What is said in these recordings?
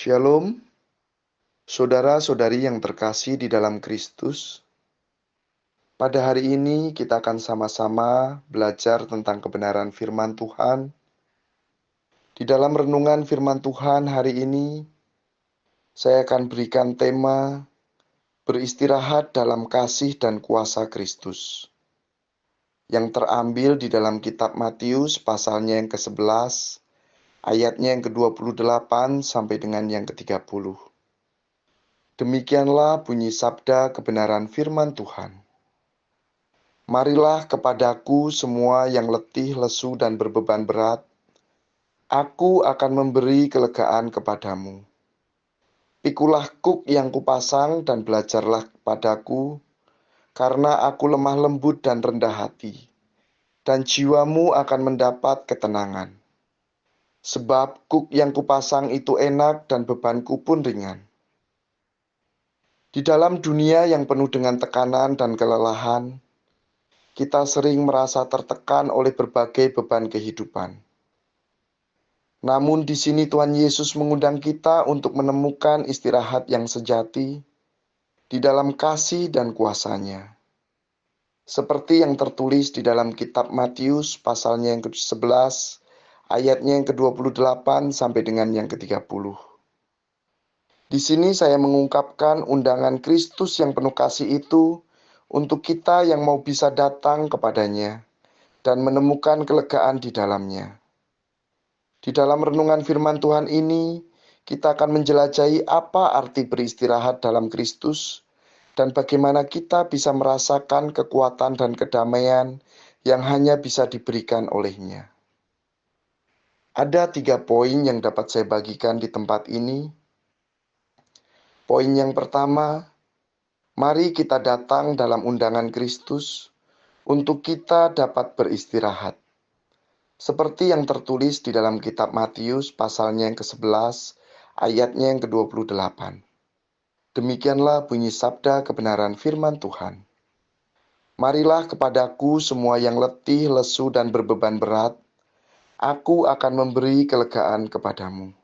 Shalom, saudara-saudari yang terkasih di dalam Kristus. Pada hari ini kita akan sama-sama belajar tentang kebenaran firman Tuhan. Di dalam renungan firman Tuhan hari ini, saya akan berikan tema beristirahat dalam kasih dan kuasa Kristus, yang terambil di dalam kitab Matius pasalnya yang ke-11, ayatnya yang ke-28 sampai dengan yang ke-30. Demikianlah bunyi sabda kebenaran firman Tuhan. Marilah kepadaku semua yang letih, lesu, dan berbeban berat. Aku akan memberi kelegaan kepadamu. Pikulah kuk yang kupasang dan belajarlah kepadaku, karena aku lemah lembut dan rendah hati, dan jiwamu akan mendapat ketenangan. Sebab kuk yang kupasang itu enak dan bebanku pun ringan. Di dalam dunia yang penuh dengan tekanan dan kelelahan, kita sering merasa tertekan oleh berbagai beban kehidupan. Namun di sini Tuhan Yesus mengundang kita untuk menemukan istirahat yang sejati di dalam kasih dan kuasa-Nya. Seperti yang tertulis di dalam kitab Matius pasalnya yang ke-11, ayatnya yang ke-28 sampai dengan yang ke-30. Di sini saya mengungkapkan undangan Kristus yang penuh kasih itu untuk kita yang mau bisa datang kepadanya dan menemukan kelegaan di dalamnya. Di dalam renungan firman Tuhan ini, kita akan menjelajahi apa arti beristirahat dalam Kristus dan bagaimana kita bisa merasakan kekuatan dan kedamaian yang hanya bisa diberikan oleh-Nya. Ada 3 poin yang dapat saya bagikan di tempat ini. Poin yang pertama, mari kita datang dalam undangan Kristus untuk kita dapat beristirahat. Seperti yang tertulis di dalam kitab Matius pasalnya yang ke-11, ayatnya yang ke-28. Demikianlah bunyi sabda kebenaran firman Tuhan. Marilah kepadaku semua yang letih, lesu, dan berbeban berat, aku akan memberi kelegaan kepadamu.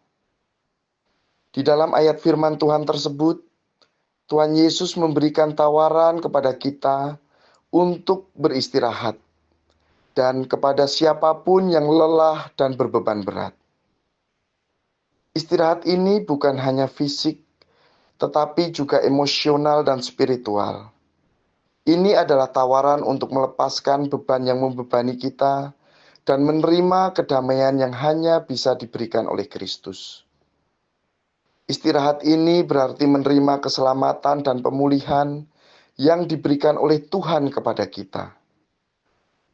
Di dalam ayat firman Tuhan tersebut, Tuhan Yesus memberikan tawaran kepada kita untuk beristirahat dan kepada siapapun yang lelah dan berbeban berat. Istirahat ini bukan hanya fisik, tetapi juga emosional dan spiritual. Ini adalah tawaran untuk melepaskan beban yang membebani kita dan menerima kedamaian yang hanya bisa diberikan oleh Kristus. Istirahat ini berarti menerima keselamatan dan pemulihan yang diberikan oleh Tuhan kepada kita.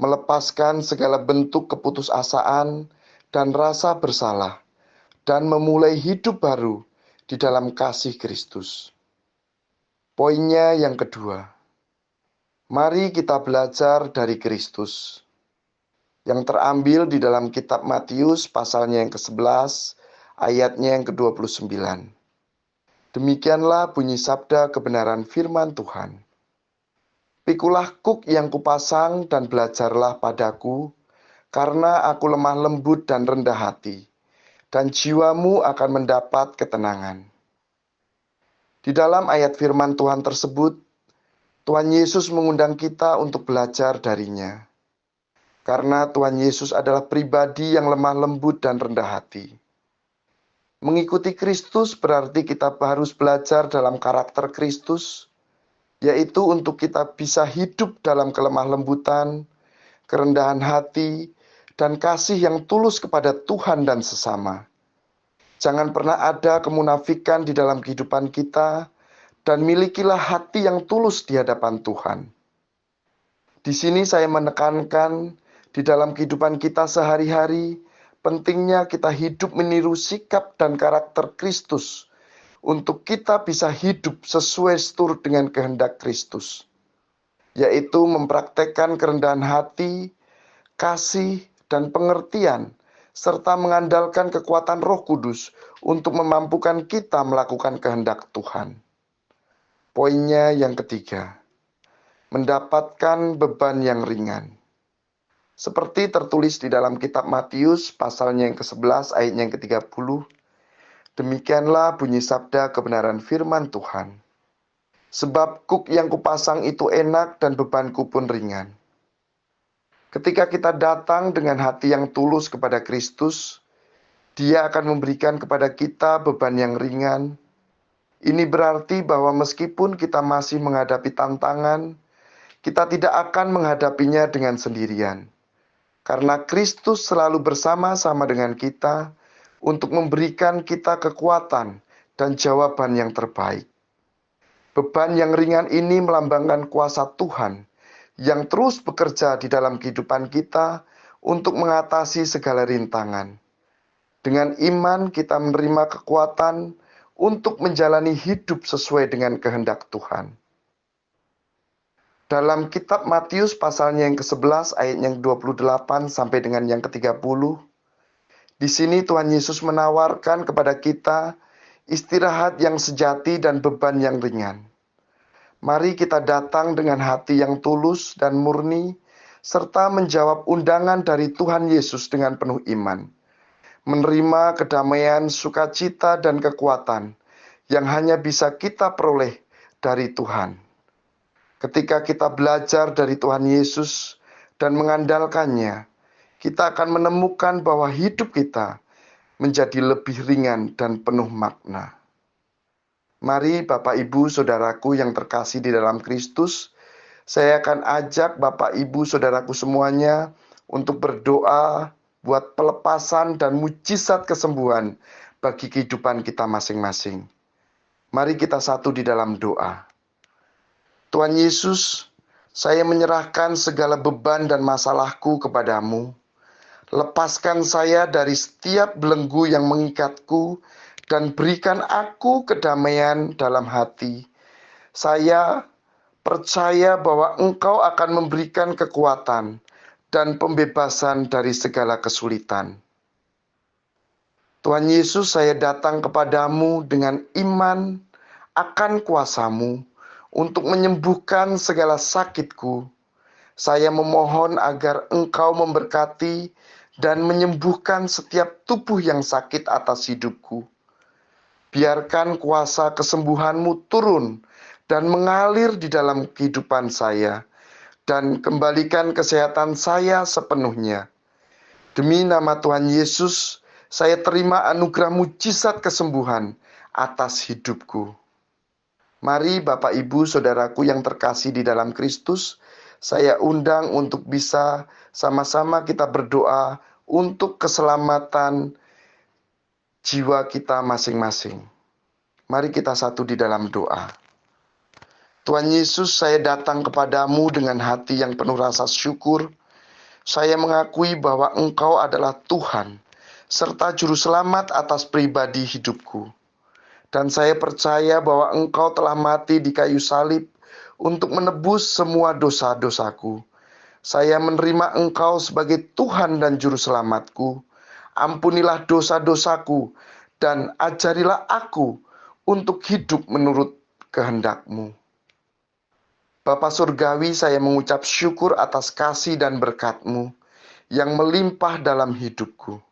Melepaskan segala bentuk keputusasaan dan rasa bersalah, dan memulai hidup baru di dalam kasih Kristus. Poinnya yang kedua, mari kita belajar dari Kristus, yang terambil di dalam kitab Matius pasalnya yang ke-11, ayatnya yang ke-29. Demikianlah bunyi sabda kebenaran firman Tuhan. Pikulah kuk yang kupasang dan belajarlah padaku, karena aku lemah lembut dan rendah hati, dan jiwamu akan mendapat ketenangan. Di dalam ayat firman Tuhan tersebut, Tuhan Yesus mengundang kita untuk belajar darinya. Karena Tuhan Yesus adalah pribadi yang lemah lembut dan rendah hati. Mengikuti Kristus berarti kita harus belajar dalam karakter Kristus, yaitu untuk kita bisa hidup dalam kelemah lembutan, kerendahan hati, dan kasih yang tulus kepada Tuhan dan sesama. Jangan pernah ada kemunafikan di dalam kehidupan kita, dan milikilah hati yang tulus di hadapan Tuhan. Di sini saya menekankan di dalam kehidupan kita sehari-hari, pentingnya kita hidup meniru sikap dan karakter Kristus untuk kita bisa hidup sesuai seturut dengan kehendak Kristus, yaitu mempraktekkan kerendahan hati, kasih, dan pengertian, serta mengandalkan kekuatan Roh Kudus untuk memampukan kita melakukan kehendak Tuhan. Poinnya yang ketiga, mendapatkan beban yang ringan. Seperti tertulis di dalam kitab Matius pasalnya yang ke-11 ayatnya yang ke-30, Demikianlah bunyi sabda kebenaran firman Tuhan. Sebab kuk yang kupasang itu enak dan bebanku pun ringan. Ketika kita datang dengan hati yang tulus kepada Kristus, Dia akan memberikan kepada kita beban yang ringan. Ini berarti bahwa meskipun kita masih menghadapi tantangan, kita tidak akan menghadapinya dengan sendirian. Karena Kristus selalu bersama-sama dengan kita untuk memberikan kita kekuatan dan jawaban yang terbaik. Beban yang ringan ini melambangkan kuasa Tuhan yang terus bekerja di dalam kehidupan kita untuk mengatasi segala rintangan. Dengan iman kita menerima kekuatan untuk menjalani hidup sesuai dengan kehendak Tuhan. Dalam kitab Matius pasalnya yang ke-11 ayat yang 28 sampai dengan yang ke-30, di sini Tuhan Yesus menawarkan kepada kita istirahat yang sejati dan beban yang ringan. Mari kita datang dengan hati yang tulus dan murni, serta menjawab undangan dari Tuhan Yesus dengan penuh iman. Menerima kedamaian, sukacita, dan kekuatan yang hanya bisa kita peroleh dari Tuhan. Ketika kita belajar dari Tuhan Yesus dan mengandalkannya, kita akan menemukan bahwa hidup kita menjadi lebih ringan dan penuh makna. Mari Bapak Ibu Saudaraku yang terkasih di dalam Kristus, saya akan ajak Bapak Ibu Saudaraku semuanya untuk berdoa buat pelepasan dan mujizat kesembuhan bagi kehidupan kita masing-masing. Mari kita satu di dalam doa. Tuhan Yesus, saya menyerahkan segala beban dan masalahku kepadamu. Lepaskan saya dari setiap belenggu yang mengikatku dan berikan aku kedamaian dalam hati. Saya percaya bahwa Engkau akan memberikan kekuatan dan pembebasan dari segala kesulitan. Tuhan Yesus, saya datang kepadamu dengan iman akan kuasa-Mu untuk menyembuhkan segala sakitku. Saya memohon agar Engkau memberkati dan menyembuhkan setiap tubuh yang sakit atas hidupku. Biarkan kuasa kesembuhan-Mu turun dan mengalir di dalam kehidupan saya, dan kembalikan kesehatan saya sepenuhnya. Demi nama Tuhan Yesus, saya terima anugerah mujizat kesembuhan atas hidupku. Mari Bapak Ibu Saudaraku yang terkasih di dalam Kristus, saya undang untuk bisa sama-sama kita berdoa untuk keselamatan jiwa kita masing-masing. Mari kita satu di dalam doa. Tuhan Yesus, saya datang kepadamu dengan hati yang penuh rasa syukur. Saya mengakui bahwa Engkau adalah Tuhan, serta Juru Selamat atas pribadi hidupku. Dan saya percaya bahwa Engkau telah mati di kayu salib untuk menebus semua dosa-dosaku. Saya menerima Engkau sebagai Tuhan dan Juru Selamatku. Ampunilah dosa-dosaku dan ajarilah aku untuk hidup menurut kehendak-Mu. Bapa Surgawi, saya mengucap syukur atas kasih dan berkat-Mu yang melimpah dalam hidupku.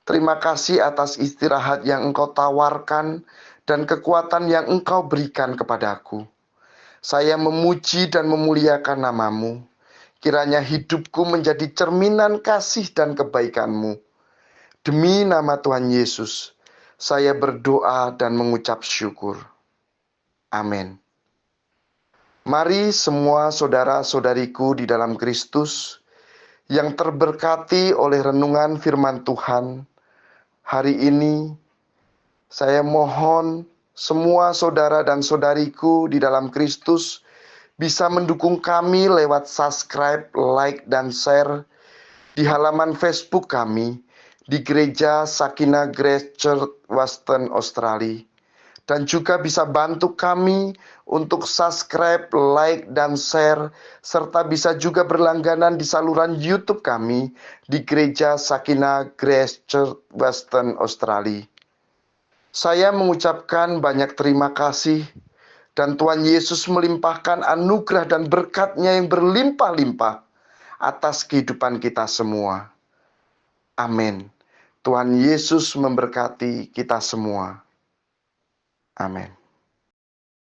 Terima kasih atas istirahat yang Engkau tawarkan dan kekuatan yang Engkau berikan kepadaku. Saya memuji dan memuliakan nama-Mu. Kiranya hidupku menjadi cerminan kasih dan kebaikan-Mu. Demi nama Tuhan Yesus, saya berdoa dan mengucap syukur. Amin. Mari semua saudara-saudariku di dalam Kristus yang terberkati oleh renungan firman Tuhan, hari ini saya mohon semua saudara dan saudariku di dalam Kristus bisa mendukung kami lewat subscribe, like, dan share di halaman Facebook kami di Gereja Sakinah Grace Church Western Australia. Dan juga bisa bantu kami untuk subscribe, like, dan share, serta bisa juga berlangganan di saluran YouTube kami di Gereja Sakinah Grace Church Western Australia. Saya mengucapkan banyak terima kasih, dan Tuhan Yesus melimpahkan anugerah dan berkat-Nya yang berlimpah-limpah atas kehidupan kita semua. Amin. Tuhan Yesus memberkati kita semua. Amin.